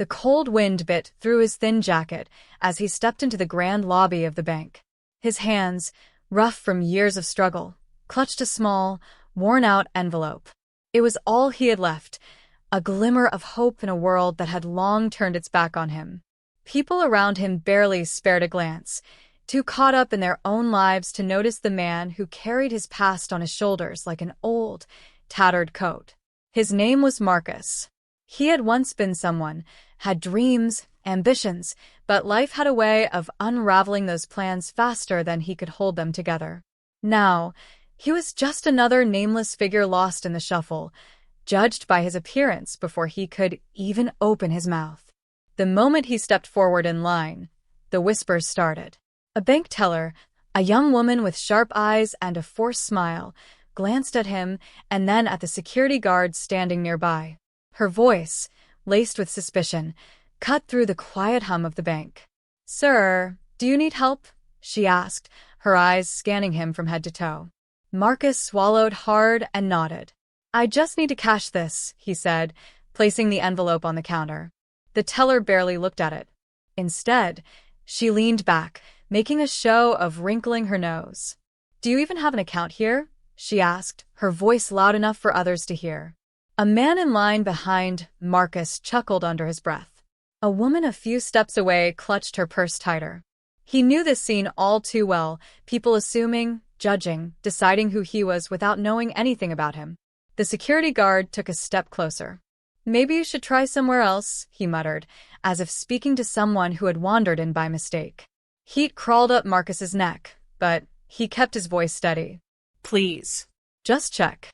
The cold wind bit through his thin jacket as he stepped into the grand lobby of the bank. His hands, rough from years of struggle, clutched a small, worn-out envelope. It was all he had left, a glimmer of hope in a world that had long turned its back on him. People around him barely spared a glance, too caught up in their own lives to notice the man who carried his past on his shoulders like an old, tattered coat. His name was Marcus. He had once been someone, had dreams, ambitions, but life had a way of unraveling those plans faster than he could hold them together. Now, he was just another nameless figure lost in the shuffle, judged by his appearance before he could even open his mouth. The moment he stepped forward in line, the whispers started. A bank teller, a young woman with sharp eyes and a forced smile, glanced at him and then at the security guard standing nearby. Her voice, laced with suspicion, cut through the quiet hum of the bank. "Sir, do you need help?" she asked, her eyes scanning him from head to toe. Marcus swallowed hard and nodded. "I just need to cash this," he said, placing the envelope on the counter. The teller barely looked at it. Instead, she leaned back, making a show of wrinkling her nose. "Do you even have an account here?" she asked, her voice loud enough for others to hear. A man in line behind Marcus chuckled under his breath. A woman a few steps away clutched her purse tighter. He knew this scene all too well, people assuming, judging, deciding who he was without knowing anything about him. The security guard took a step closer. "Maybe you should try somewhere else," he muttered, as if speaking to someone who had wandered in by mistake. Heat crawled up Marcus's neck, but he kept his voice steady. "Please, just check."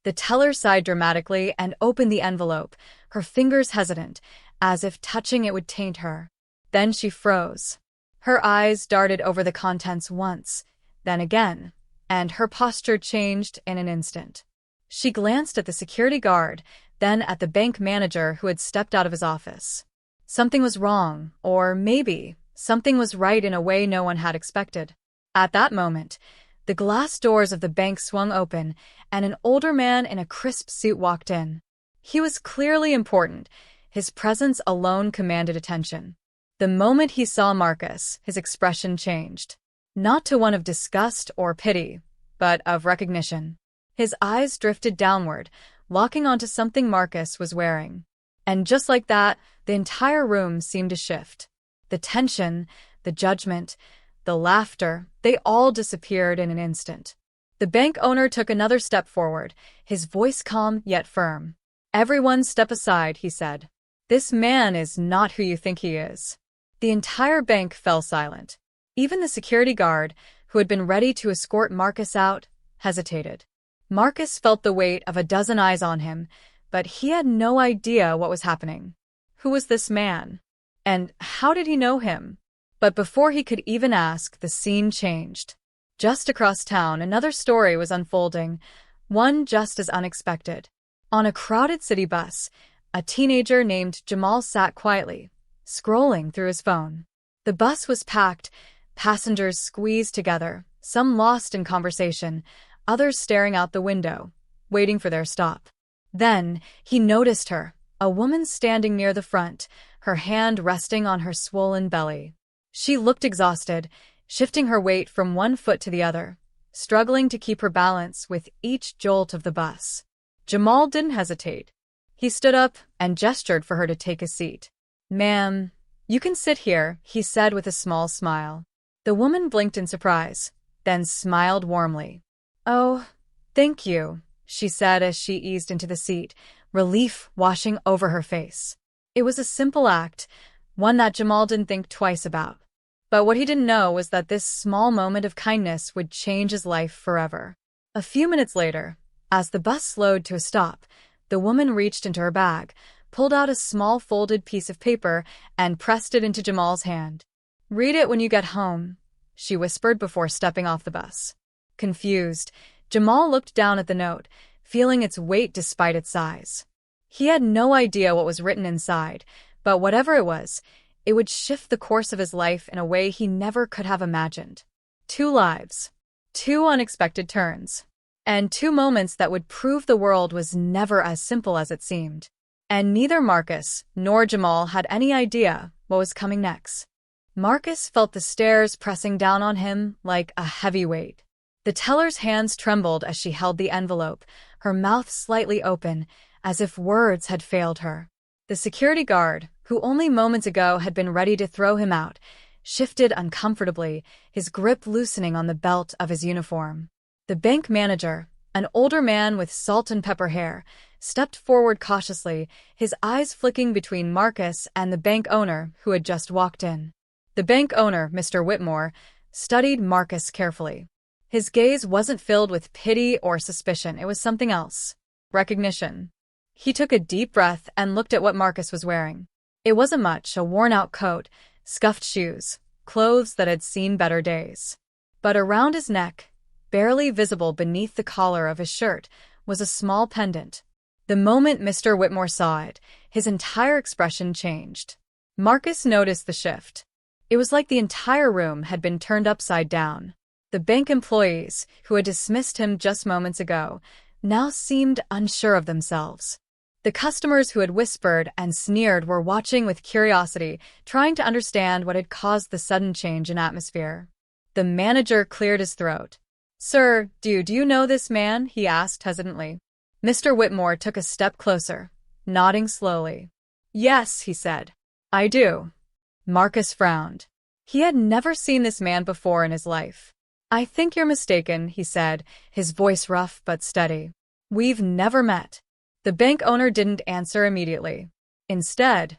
The teller sighed dramatically and opened the envelope, her fingers hesitant, as if touching it would taint her. Then she froze. Her eyes darted over the contents once, then again, and her posture changed in an instant. She glanced at the security guard, then at the bank manager who had stepped out of his office. Something was wrong, or maybe something was right in a way no one had expected. At that moment, the glass doors of the bank swung open, and an older man in a crisp suit walked in. He was clearly important. His presence alone commanded attention. The moment he saw Marcus, his expression changed. Not to one of disgust or pity, but of recognition. His eyes drifted downward, locking onto something Marcus was wearing. And just like that, the entire room seemed to shift. The tension, the judgment, the laughter, they all disappeared in an instant. The bank owner took another step forward, his voice calm yet firm. "Everyone step aside," he said. "This man is not who you think he is." The entire bank fell silent. Even the security guard, who had been ready to escort Marcus out, hesitated. Marcus felt the weight of a dozen eyes on him, but he had no idea what was happening. Who was this man? And how did he know him? But before he could even ask, the scene changed. Just across town, another story was unfolding, one just as unexpected. On a crowded city bus, a teenager named Jamal sat quietly, scrolling through his phone. The bus was packed, passengers squeezed together, some lost in conversation, others staring out the window, waiting for their stop. Then he noticed her, a woman standing near the front, her hand resting on her swollen belly. She looked exhausted, shifting her weight from one foot to the other, struggling to keep her balance with each jolt of the bus. Jamal didn't hesitate. He stood up and gestured for her to take a seat. "Ma'am, you can sit here," he said with a small smile. The woman blinked in surprise, then smiled warmly. "Oh, thank you," she said as she eased into the seat, relief washing over her face. It was a simple act, one that Jamal didn't think twice about. But what he didn't know was that this small moment of kindness would change his life forever. A few minutes later, as the bus slowed to a stop, the woman reached into her bag, pulled out a small folded piece of paper, and pressed it into Jamal's hand. "Read it when you get home," she whispered before stepping off the bus. Confused, Jamal looked down at the note, feeling its weight despite its size. He had no idea what was written inside, but whatever it would shift the course of his life in a way he never could have imagined. 2 lives, 2 unexpected turns, and 2 moments that would prove the world was never as simple as it seemed. And neither Marcus nor Jamal had any idea what was coming next. Marcus felt the stares pressing down on him like a heavy weight. The teller's hands trembled as she held the envelope, her mouth slightly open, as if words had failed her. The security guard, who only moments ago had been ready to throw him out, shifted uncomfortably, his grip loosening on the belt of his uniform. The bank manager, an older man with salt and pepper hair, stepped forward cautiously, his eyes flicking between Marcus and the bank owner who had just walked in. The bank owner, Mr. Whitmore, studied Marcus carefully. His gaze wasn't filled with pity or suspicion, it was something else. Recognition. He took a deep breath and looked at what Marcus was wearing. It wasn't much, a worn-out coat, scuffed shoes, clothes that had seen better days. But around his neck, barely visible beneath the collar of his shirt, was a small pendant. The moment Mr. Whitmore saw it, his entire expression changed. Marcus noticed the shift. It was like the entire room had been turned upside down. The bank employees, who had dismissed him just moments ago, now seemed unsure of themselves. The customers who had whispered and sneered were watching with curiosity, trying to understand what had caused the sudden change in atmosphere. The manager cleared his throat. "Sir, do you know this man?" he asked hesitantly. Mr. Whitmore took a step closer, nodding slowly. "Yes," he said. "I do." Marcus frowned. He had never seen this man before in his life. "I think you're mistaken," he said, his voice rough but steady. "We've never met." The bank owner didn't answer immediately. Instead,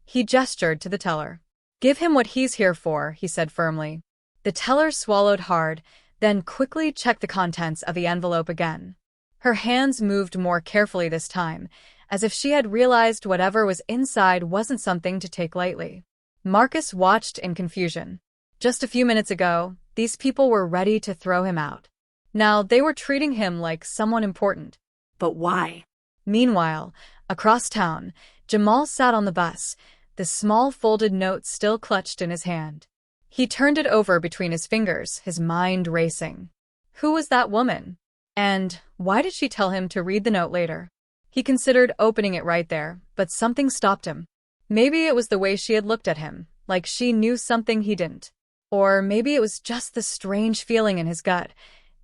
he gestured to the teller. "Give him what he's here for," he said firmly. The teller swallowed hard, then quickly checked the contents of the envelope again. Her hands moved more carefully this time, as if she had realized whatever was inside wasn't something to take lightly. Marcus watched in confusion. Just a few minutes ago, these people were ready to throw him out. Now they were treating him like someone important. But why? Meanwhile, across town, Jamal sat on the bus, the small folded note still clutched in his hand. He turned it over between his fingers, his mind racing. Who was that woman? And why did she tell him to read the note later? He considered opening it right there, but something stopped him. Maybe it was the way she had looked at him, like she knew something he didn't. Or maybe it was just the strange feeling in his gut,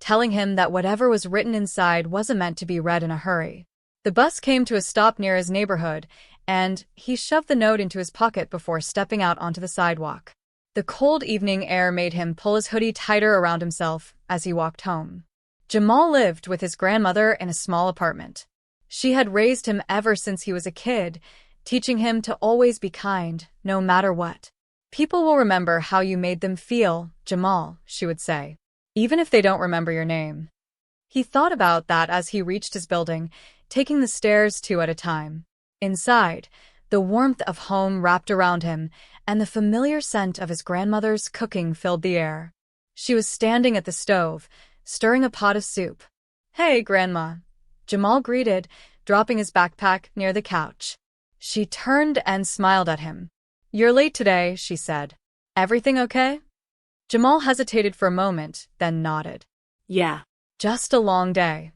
telling him that whatever was written inside wasn't meant to be read in a hurry. The bus came to a stop near his neighborhood, and he shoved the note into his pocket before stepping out onto the sidewalk. The cold evening air made him pull his hoodie tighter around himself as he walked home. Jamal lived with his grandmother in a small apartment. She had raised him ever since he was a kid, teaching him to always be kind, no matter what. "People will remember how you made them feel, Jamal," she would say, "even if they don't remember your name." He thought about that as he reached his building, taking the stairs two at a time. Inside, the warmth of home wrapped around him, and the familiar scent of his grandmother's cooking filled the air. She was standing at the stove, stirring a pot of soup. "Hey, Grandma," Jamal greeted, dropping his backpack near the couch. She turned and smiled at him. "You're late today," she said. "Everything okay?" Jamal hesitated for a moment, then nodded. "Yeah. Just a long day."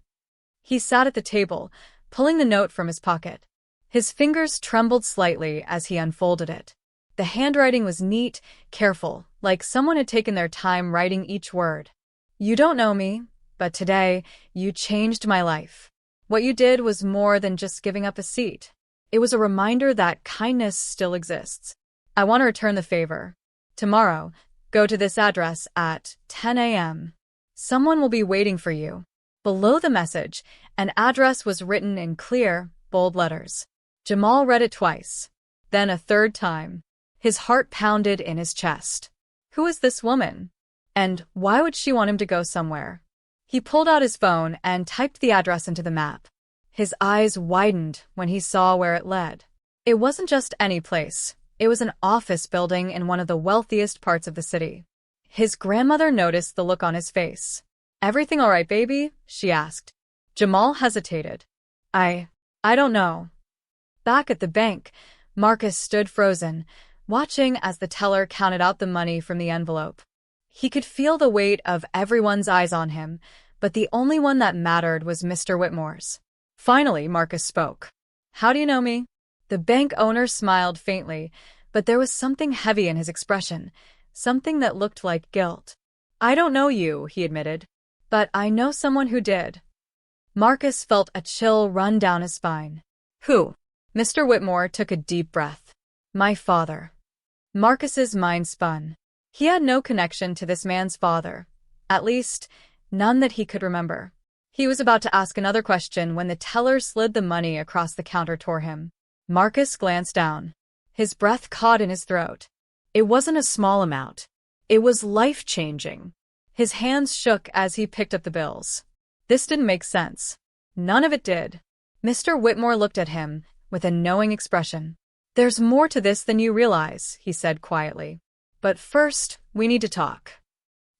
He sat at the table, pulling the note from his pocket. His fingers trembled slightly as he unfolded it. The handwriting was neat, careful, like someone had taken their time writing each word. "You don't know me, but today, you changed my life. What you did was more than just giving up a seat. It was a reminder that kindness still exists. I want to return the favor. Tomorrow, go to this address at 10 a.m. Someone will be waiting for you." Below the message, an address was written in clear, bold letters. Jamal read it twice, then a third time. His heart pounded in his chest. Who is this woman? And why would she want him to go somewhere? He pulled out his phone and typed the address into the map. His eyes widened when he saw where it led. It wasn't just any place. It was an office building in one of the wealthiest parts of the city. His grandmother noticed the look on his face. "Everything all right, baby?" she asked. Jamal hesitated. I don't know." Back at the bank, Marcus stood frozen, watching as the teller counted out the money from the envelope. He could feel the weight of everyone's eyes on him, but the only one that mattered was Mr. Whitmore's. Finally, Marcus spoke. "How do you know me?" The bank owner smiled faintly, but there was something heavy in his expression, something that looked like guilt. I don't know you, he admitted, but I know someone who did. Marcus felt a chill run down his spine. Who? Mr. Whitmore took a deep breath. My father. Marcus's mind spun. He had no connection to this man's father. At least, none that he could remember. He was about to ask another question when the teller slid the money across the counter toward him. Marcus glanced down. His breath caught in his throat. It wasn't a small amount. It was life-changing. His hands shook as he picked up the bills. This didn't make sense. None of it did. Mr. Whitmore looked at him with a knowing expression. There's more to this than you realize, he said quietly. But first, we need to talk.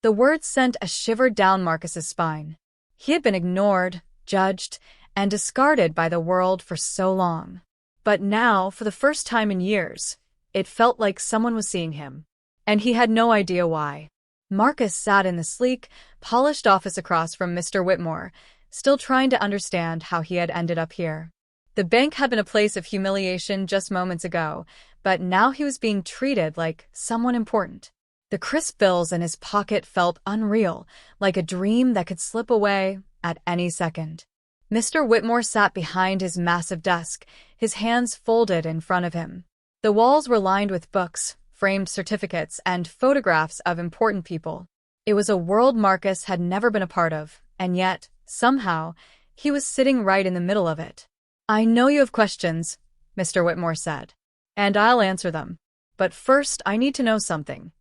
The words sent a shiver down Marcus's spine. He had been ignored, judged, and discarded by the world for so long. But now, for the first time in years, it felt like someone was seeing him. And he had no idea why. Marcus sat in the sleek, polished office across from Mr. Whitmore, still trying to understand how he had ended up here. The bank had been a place of humiliation just moments ago, but now he was being treated like someone important. The crisp bills in his pocket felt unreal, like a dream that could slip away at any second. Mr. Whitmore sat behind his massive desk, his hands folded in front of him. The walls were lined with books, framed certificates, and photographs of important people. It was a world Marcus had never been a part of, and yet, somehow, he was sitting right in the middle of it. I know you have questions, Mr. Whitmore said, and I'll answer them. But first, I need to know something.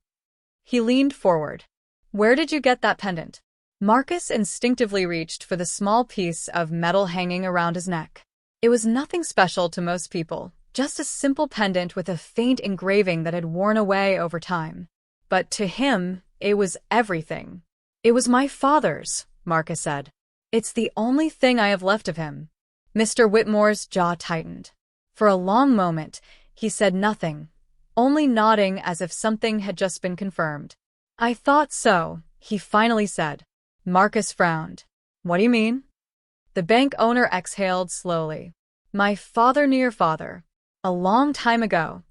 He leaned forward. Where did you get that pendant? Marcus instinctively reached for the small piece of metal hanging around his neck. It was nothing special to most people, just a simple pendant with a faint engraving that had worn away over time. But to him, it was everything. It was my father's, Marcus said. It's the only thing I have left of him. Mr. Whitmore's jaw tightened. For a long moment, he said nothing, only nodding as if something had just been confirmed. I thought so, he finally said. Marcus frowned. What do you mean? The bank owner exhaled slowly. My father knew your father. A long time ago.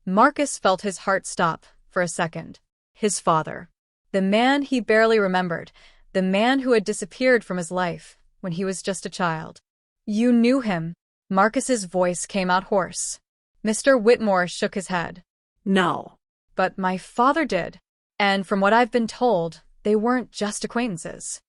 Marcus felt his heart stop for a second. His father. The man he barely remembered. The man who had disappeared from his life when he was just a child. You knew him. Marcus's voice came out hoarse. Mr. Whitmore shook his head. No. But my father did. And from what I've been told, they weren't just acquaintances.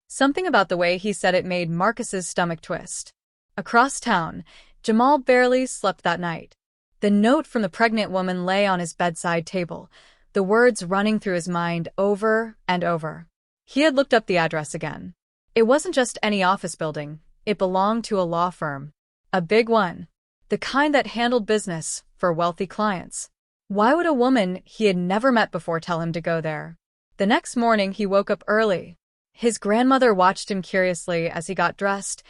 Something about the way he said it made Marcus's stomach twist. Across town, Jamal barely slept that night. The note from the pregnant woman lay on his bedside table, the words running through his mind over and over. He had looked up the address again. It wasn't just any office building. It belonged to a law firm. A big one. The kind that handled business for wealthy clients. Why would a woman he had never met before tell him to go there? The next morning, he woke up early. His grandmother watched him curiously as he got dressed,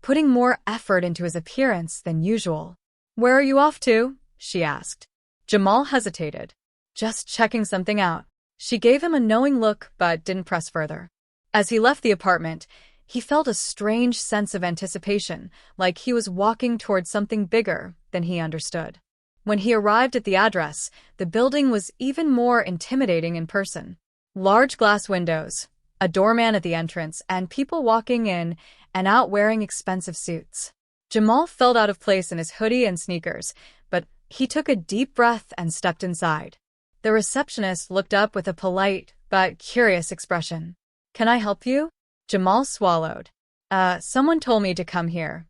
putting more effort into his appearance than usual. Where are you off to? She asked. Jamal hesitated. Just checking something out. She gave him a knowing look but didn't press further. As he left the apartment, he felt a strange sense of anticipation, like he was walking toward something bigger than he understood. When he arrived at the address, the building was even more intimidating in person. Large glass windows, a doorman at the entrance, and people walking in and out wearing expensive suits. Jamal felt out of place in his hoodie and sneakers, but he took a deep breath and stepped inside. The receptionist looked up with a polite but curious expression. Can I help you? Jamal swallowed. Someone told me to come here.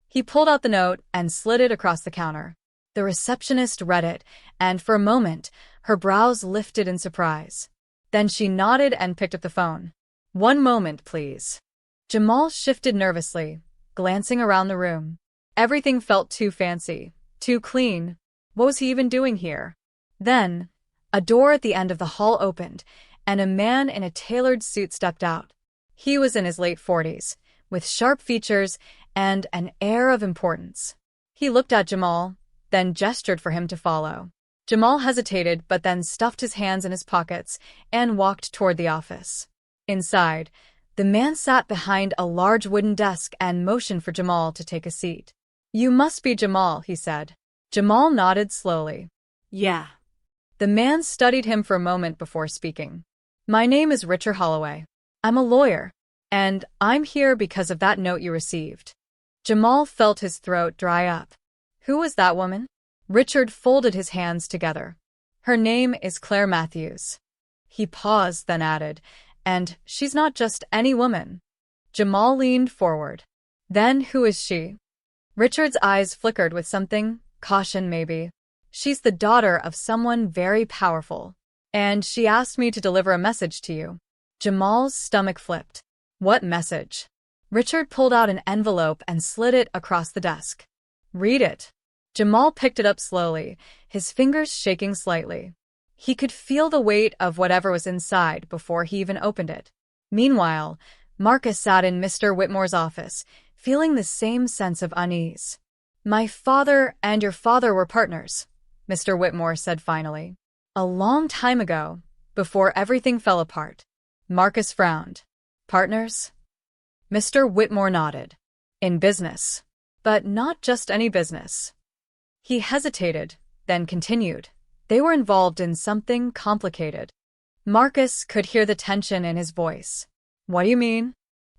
He pulled out the note and slid it across the counter. The receptionist read it, and for a moment, her brows lifted in surprise. Then she nodded and picked up the phone. One moment, please. Jamal shifted nervously, glancing around the room. Everything felt too fancy, too clean. What was he even doing here? Then, a door at the end of the hall opened, and a man in a tailored suit stepped out. He was in his late 40s, with sharp features and an air of importance. He looked at Jamal, then gestured for him to follow. Jamal hesitated but then stuffed his hands in his pockets and walked toward the office. Inside, the man sat behind a large wooden desk and motioned for Jamal to take a seat. You must be Jamal, he said. Jamal nodded slowly. Yeah. The man studied him for a moment before speaking. My name is Richard Holloway. I'm a lawyer, and I'm here because of that note you received. Jamal felt his throat dry up. Who was that woman? Richard folded his hands together. Her name is Claire Matthews. He paused, then added, and she's not just any woman. Jamal leaned forward. Then who is she? Richard's eyes flickered with something, caution maybe. She's the daughter of someone very powerful, and she asked me to deliver a message to you. Jamal's stomach flipped. What message? Richard pulled out an envelope and slid it across the desk. Read it. Jamal picked it up slowly, his fingers shaking slightly. He could feel the weight of whatever was inside before he even opened it. Meanwhile, Marcus sat in Mr. Whitmore's office, feeling the same sense of unease. My father and your father were partners, Mr. Whitmore said finally. A long time ago, before everything fell apart. Marcus frowned. Partners? Mr. Whitmore nodded. In business. But not just any business. He hesitated, then continued. They were involved in something complicated. Marcus could hear the tension in his voice. What do you mean?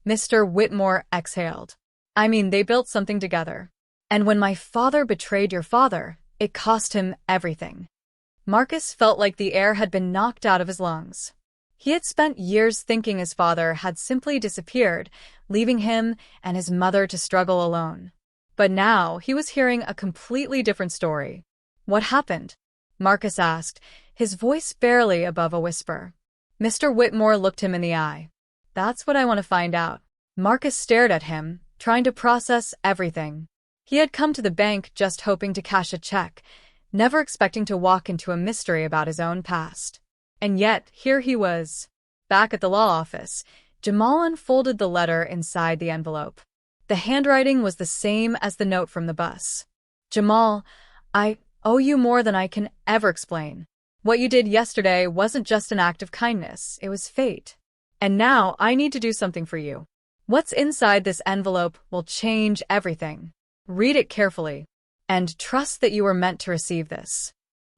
Mr. Whitmore exhaled. I mean, they built something together. And when my father betrayed your father, it cost him everything. Marcus felt like the air had been knocked out of his lungs. He had spent years thinking his father had simply disappeared, leaving him and his mother to struggle alone. But now he was hearing a completely different story. What happened? Marcus asked, his voice barely above a whisper. Mr. Whitmore looked him in the eye. That's what I want to find out. Marcus stared at him, trying to process everything. He had come to the bank just hoping to cash a check, never expecting to walk into a mystery about his own past. And yet, here he was. Back at the law office, Jamal unfolded the letter inside the envelope. The handwriting was the same as the note from the bus. Jamal, I owe you more than I can ever explain. What you did yesterday wasn't just an act of kindness, it was fate. And now I need to do something for you. What's inside this envelope will change everything. Read it carefully, and trust that you were meant to receive this.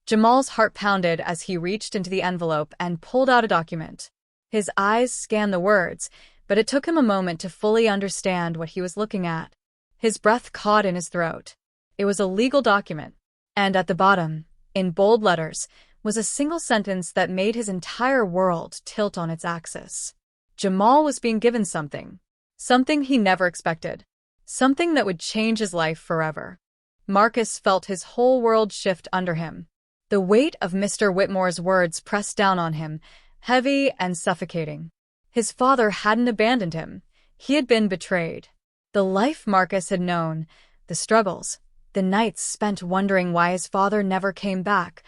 Jamal's heart pounded as he reached into the envelope and pulled out a document. His eyes scanned the words, but it took him a moment to fully understand what he was looking at. His breath caught in his throat. It was a legal document, and at the bottom, in bold letters, was a single sentence that made his entire world tilt on its axis. Jamal was being given something. Something he never expected. Something that would change his life forever. Marcus felt his whole world shift under him. The weight of Mr. Whitmore's words pressed down on him, heavy and suffocating. His father hadn't abandoned him. He had been betrayed. The life Marcus had known, the struggles, the nights spent wondering why his father never came back,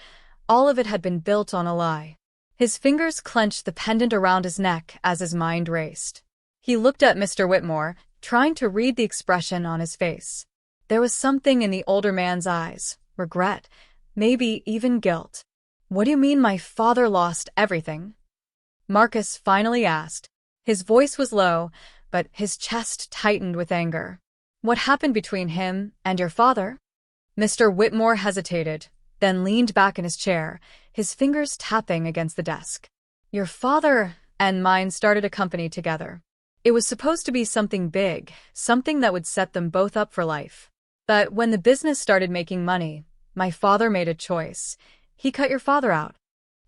all of it had been built on a lie. His fingers clenched the pendant around his neck as his mind raced. He looked at Mr. Whitmore, trying to read the expression on his face. There was something in the older man's eyes, regret, maybe even guilt. What do you mean my father lost everything? Marcus finally asked. His voice was low, but his chest tightened with anger. What happened between him and your father? Mr. Whitmore hesitated, then leaned back in his chair, his fingers tapping against the desk. Your father and mine started a company together. It was supposed to be something big, something that would set them both up for life. But when the business started making money, my father made a choice. He cut your father out.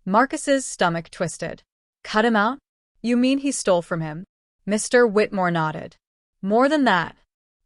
Marcus's stomach twisted. Cut him out? You mean he stole from him? Mr. Whitmore nodded. More than that.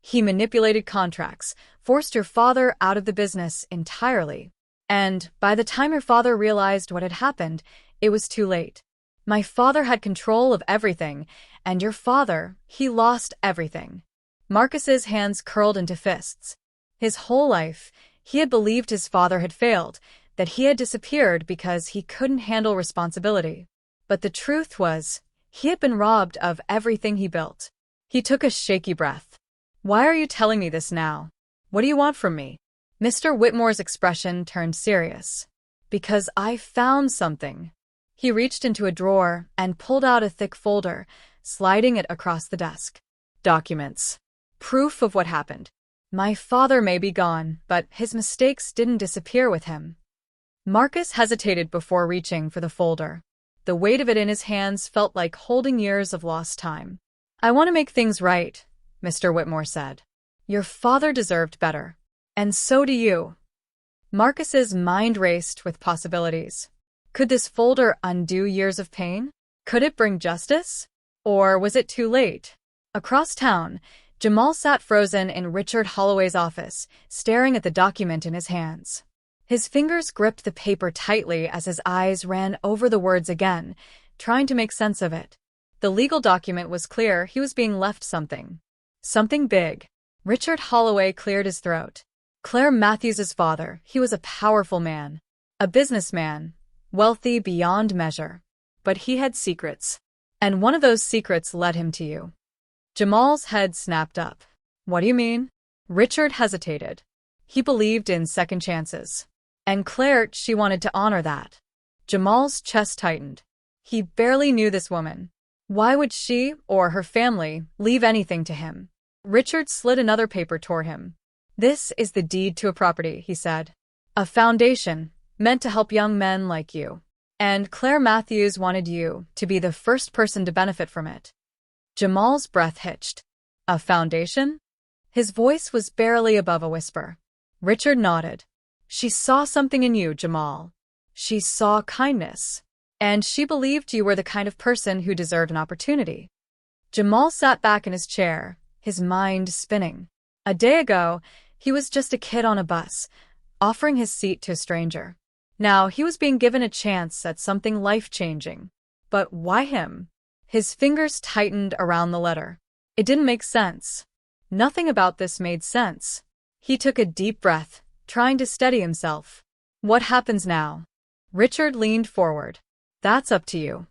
He manipulated contracts, forced your father out of the business entirely. And by the time your father realized what had happened, it was too late. My father had control of everything, and your father, he lost everything. Marcus's hands curled into fists. His whole life, he had believed his father had failed, that he had disappeared because he couldn't handle responsibility. But the truth was, he had been robbed of everything he built. He took a shaky breath. Why are you telling me this now? What do you want from me? Mr. Whitmore's expression turned serious. Because I found something. He reached into a drawer and pulled out a thick folder, sliding it across the desk. Documents. Proof of what happened. My father may be gone, but his mistakes didn't disappear with him. Marcus hesitated before reaching for the folder. The weight of it in his hands felt like holding years of lost time. I want to make things right, Mr. Whitmore said. Your father deserved better. And so do you. Marcus's mind raced with possibilities. Could this folder undo years of pain? Could it bring justice? Or was it too late? Across town, Jamal sat frozen in Richard Holloway's office, staring at the document in his hands. His fingers gripped the paper tightly as his eyes ran over the words again, trying to make sense of it. The legal document was clear he was being left something. Something big. Richard Holloway cleared his throat. Claire Matthews's father, he was a powerful man. A businessman, wealthy beyond measure. But he had secrets. And one of those secrets led him to you. Jamal's head snapped up. What do you mean? Richard hesitated. He believed in second chances. And Claire, she wanted to honor that. Jamal's chest tightened. He barely knew this woman. Why would she, or her family, leave anything to him? Richard slid another paper toward him. This is the deed to a property, he said. A foundation, meant to help young men like you. And Claire Matthews wanted you to be the first person to benefit from it. Jamal's breath hitched. A foundation? His voice was barely above a whisper. Richard nodded. She saw something in you, Jamal. She saw kindness. And she believed you were the kind of person who deserved an opportunity. Jamal sat back in his chair, his mind spinning. A day ago, he was just a kid on a bus, offering his seat to a stranger. Now he was being given a chance at something life-changing. But why him? His fingers tightened around the letter. It didn't make sense. Nothing about this made sense. He took a deep breath, trying to steady himself. What happens now? Richard leaned forward. That's up to you.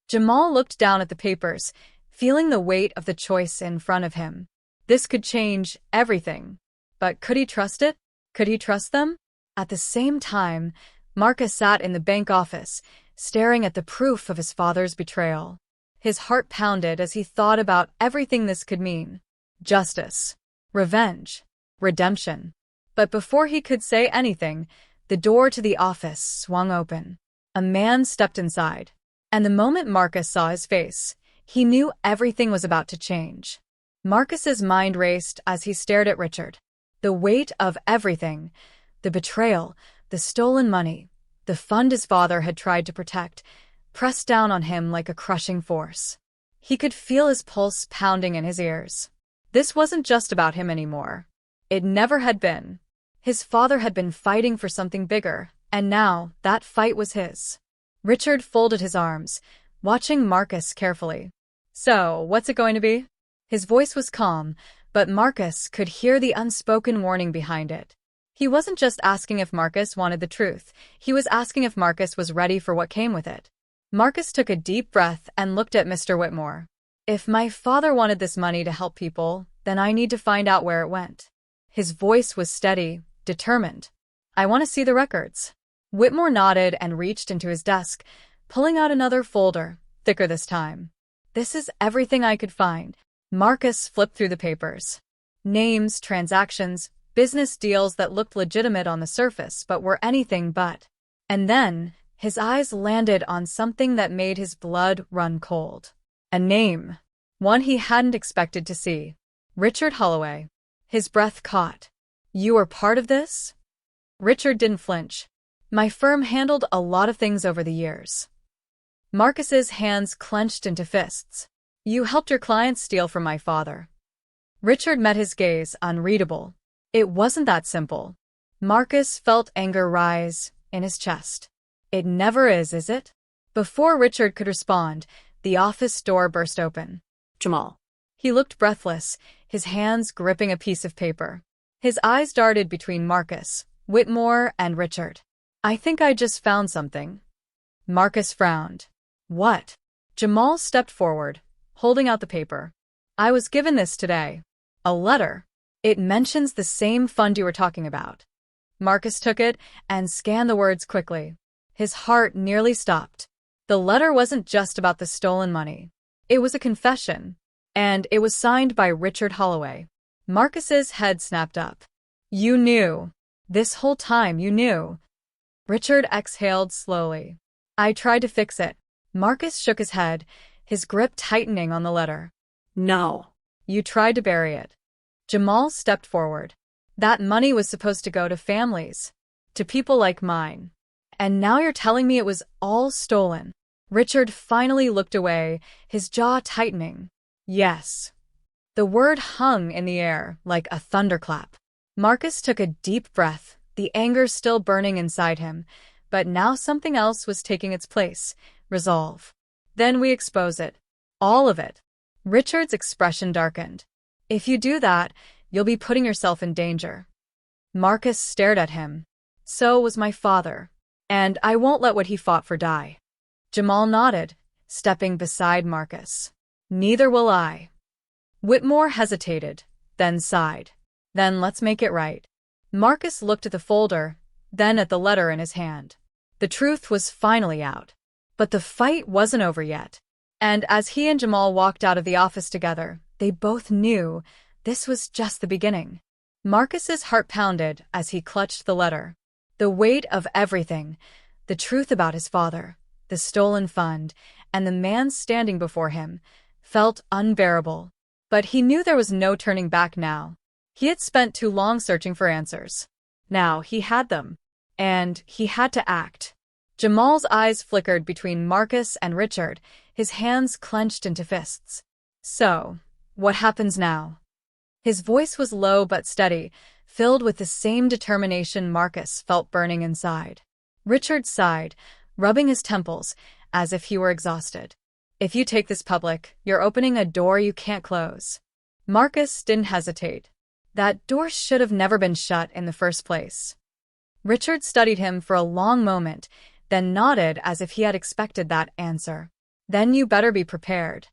Jamal looked down at the papers, feeling the weight of the choice in front of him. This could change everything. But could he trust it? Could he trust them? At the same time, Marcus sat in the bank office, staring at the proof of his father's betrayal. His heart pounded as he thought about everything this could mean. Justice. Revenge. Redemption. But before he could say anything, the door to the office swung open. A man stepped inside. And the moment Marcus saw his face, he knew everything was about to change. Marcus's mind raced as he stared at Richard. The weight of everything, the betrayal, the stolen money, the fund his father had tried to protect, pressed down on him like a crushing force. He could feel his pulse pounding in his ears. This wasn't just about him anymore. It never had been. His father had been fighting for something bigger, and now that fight was his. Richard folded his arms, watching Marcus carefully. So, what's it going to be? His voice was calm, but Marcus could hear the unspoken warning behind it. He wasn't just asking if Marcus wanted the truth. He was asking if Marcus was ready for what came with it. Marcus took a deep breath and looked at Mr. Whitmore. If my father wanted this money to help people, then I need to find out where it went. His voice was steady, determined. I want to see the records. Whitmore nodded and reached into his desk, pulling out another folder, thicker this time. This is everything I could find. Marcus flipped through the papers. Names, transactions, business deals that looked legitimate on the surface but were anything but. And then, his eyes landed on something that made his blood run cold. A name. One he hadn't expected to see. Richard Holloway. His breath caught. You were part of this? Richard didn't flinch. My firm handled a lot of things over the years. Marcus's hands clenched into fists. You helped your clients steal from my father. Richard met his gaze, unreadable. It wasn't that simple. Marcus felt anger rise in his chest. It never is it? Before Richard could respond, the office door burst open. Jamal. He looked breathless, his hands gripping a piece of paper. His eyes darted between Marcus, Whitmore, and Richard. I think I just found something. Marcus frowned. What? Jamal stepped forward, holding out the paper. I was given this today. A letter. It mentions the same fund you were talking about. Marcus took it and scanned the words quickly. His heart nearly stopped. The letter wasn't just about the stolen money. It was a confession. And it was signed by Richard Holloway. Marcus's head snapped up. You knew. This whole time you knew. Richard exhaled slowly. I tried to fix it. Marcus shook his head, his grip tightening on the letter. No. You tried to bury it. Jamal stepped forward. That money was supposed to go to families, to people like mine. And now you're telling me it was all stolen. Richard finally looked away, his jaw tightening. Yes. The word hung in the air like a thunderclap. Marcus took a deep breath, the anger still burning inside him, but now something else was taking its place. Resolve. Then we expose it. All of it. Richard's expression darkened. If you do that, you'll be putting yourself in danger. Marcus stared at him. So was my father. And I won't let what he fought for die. Jamal nodded, stepping beside Marcus. Neither will I. Whitmore hesitated, then sighed. Then let's make it right. Marcus looked at the folder, then at the letter in his hand. The truth was finally out. But the fight wasn't over yet. And as he and Jamal walked out of the office together, they both knew this was just the beginning. Marcus's heart pounded as he clutched the letter. The weight of everything, the truth about his father, the stolen fund, and the man standing before him, felt unbearable. But he knew there was no turning back now. He had spent too long searching for answers. Now he had them. And he had to act. Jamal's eyes flickered between Marcus and Richard, his hands clenched into fists. So, what happens now? His voice was low but steady, filled with the same determination Marcus felt burning inside. Richard sighed, rubbing his temples, as if he were exhausted. If you take this public, you're opening a door you can't close. Marcus didn't hesitate. That door should have never been shut in the first place. Richard studied him for a long moment, then nodded as if he had expected that answer. Then you better be prepared.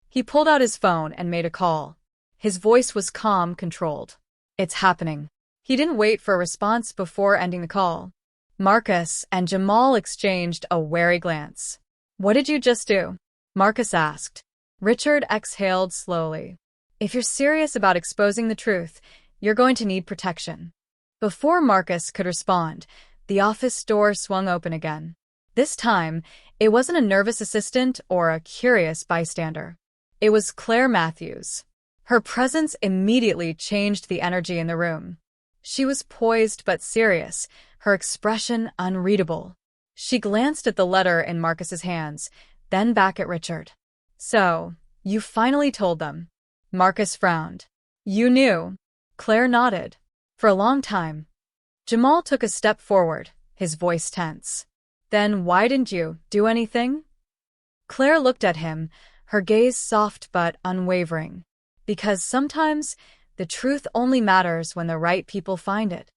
He pulled out his phone and made a call. His voice was calm, controlled. It's happening. He didn't wait for a response before ending the call. Marcus and Jamal exchanged a wary glance. What did you just do? Marcus asked. Richard exhaled slowly. If you're serious about exposing the truth, you're going to need protection. Before Marcus could respond, the office door swung open again. This time, it wasn't a nervous assistant or a curious bystander. It was Claire Matthews. Her presence immediately changed the energy in the room. She was poised but serious, her expression unreadable. She glanced at the letter in Marcus's hands, then back at Richard. So, you finally told them. Marcus frowned. You knew. Claire nodded. For a long time. Jamal took a step forward, his voice tense. Then why didn't you do anything? Claire looked at him, her gaze soft but unwavering. Because sometimes the truth only matters when the right people find it.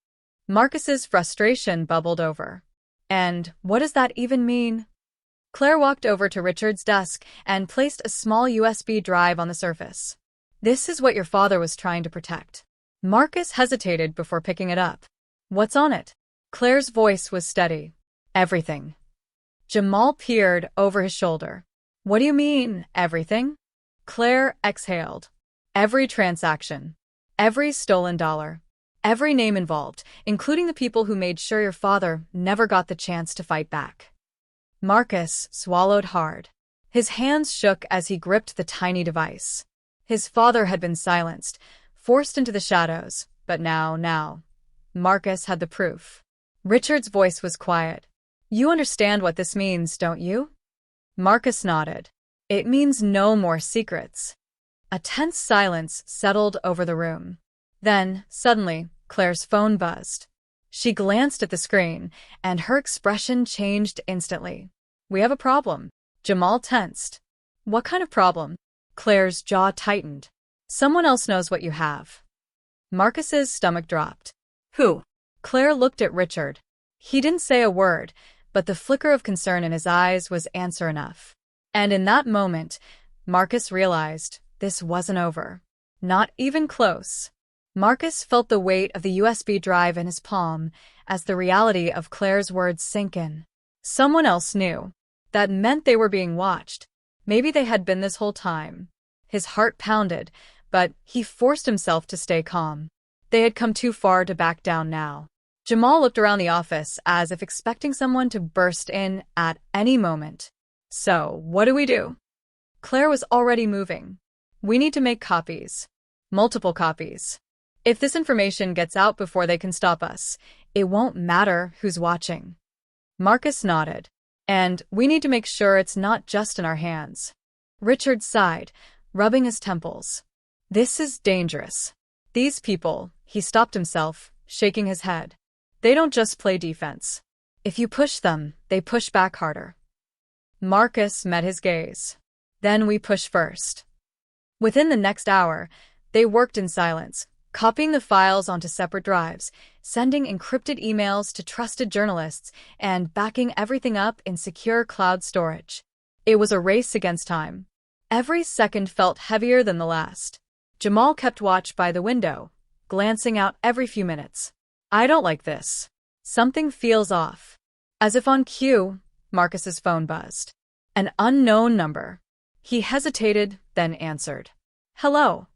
Marcus's frustration bubbled over. And what does that even mean? Claire walked over to Richard's desk and placed a small USB drive on the surface. This is what your father was trying to protect. Marcus hesitated before picking it up. What's on it? Claire's voice was steady. Everything. Jamal peered over his shoulder. What do you mean, everything? Claire exhaled. Every transaction. Every stolen dollar. Every name involved, including the people who made sure your father never got the chance to fight back. Marcus swallowed hard. His hands shook as he gripped the tiny device. His father had been silenced, forced into the shadows, but now, Marcus had the proof. Richard's voice was quiet. You understand what this means, don't you? Marcus nodded. It means no more secrets. A tense silence settled over the room. Then, suddenly, Claire's phone buzzed. She glanced at the screen, and her expression changed instantly. We have a problem. Jamal tensed. What kind of problem? Claire's jaw tightened. Someone else knows what you have. Marcus's stomach dropped. Who? Claire looked at Richard. He didn't say a word, but the flicker of concern in his eyes was answer enough. And in that moment, Marcus realized this wasn't over. Not even close. Marcus felt the weight of the USB drive in his palm as the reality of Claire's words sank in. Someone else knew. That meant they were being watched. Maybe they had been this whole time. His heart pounded, but he forced himself to stay calm. They had come too far to back down now. Jamal looked around the office as if expecting someone to burst in at any moment. So, what do we do? Claire was already moving. We need to make copies. Multiple copies. If this information gets out before they can stop us, it won't matter who's watching. Marcus nodded. And we need to make sure it's not just in our hands. Richard sighed, rubbing his temples. This is dangerous. These people, he stopped himself, shaking his head. They don't just play defense. If you push them, they push back harder. Marcus met his gaze. Then we push first. Within the next hour, they worked in silence, copying the files onto separate drives, sending encrypted emails to trusted journalists, and backing everything up in secure cloud storage. It was a race against time. Every second felt heavier than the last. Jamal kept watch by the window, glancing out every few minutes. I don't like this. Something feels off. As if on cue, Marcus's phone buzzed. An unknown number. He hesitated, then answered. Hello.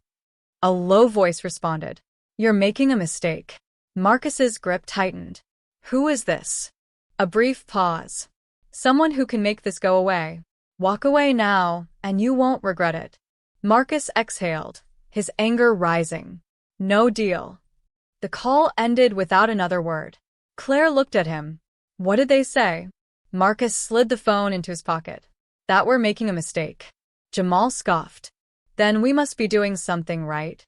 A low voice responded. You're making a mistake. Marcus's grip tightened. Who is this? A brief pause. Someone who can make this go away. Walk away now, and you won't regret it. Marcus exhaled, his anger rising. No deal. The call ended without another word. Claire looked at him. What did they say? Marcus slid the phone into his pocket. That we're making a mistake. Jamal scoffed. Then we must be doing something right.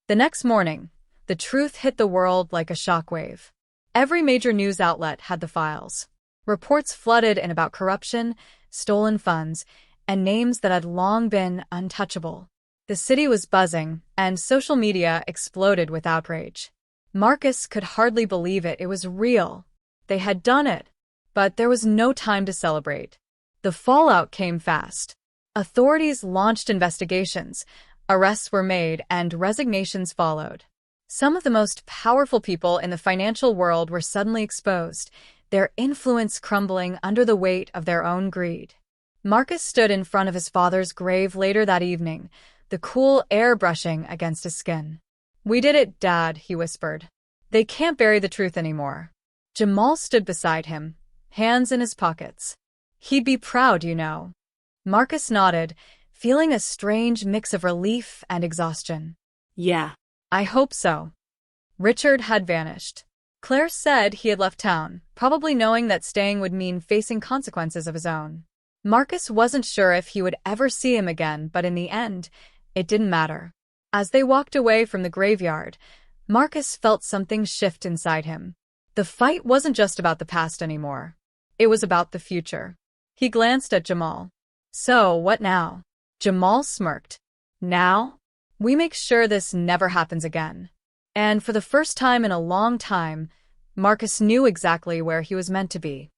The next morning, the truth hit the world like a shockwave. Every major news outlet had the files. Reports flooded in about corruption, stolen funds, and names that had long been untouchable. The city was buzzing, and social media exploded with outrage. Marcus could hardly believe it. It was real. They had done it. But there was no time to celebrate. The fallout came fast. Authorities launched investigations, arrests were made, and resignations followed. Some of the most powerful people in the financial world were suddenly exposed, their influence crumbling under the weight of their own greed. Marcus stood in front of his father's grave later that evening, the cool air brushing against his skin. We did it, Dad, he whispered. They can't bury the truth anymore. Jamal stood beside him, hands in his pockets. He'd be proud, you know. Marcus nodded, feeling a strange mix of relief and exhaustion. Yeah, I hope so. Richard had vanished. Claire said he had left town, probably knowing that staying would mean facing consequences of his own. Marcus wasn't sure if he would ever see him again, but in the end, it didn't matter. As they walked away from the graveyard, Marcus felt something shift inside him. The fight wasn't just about the past anymore. It was about the future. He glanced at Jamal. So, what now? Jamal smirked. Now? We make sure this never happens again. And for the first time in a long time, Marcus knew exactly where he was meant to be.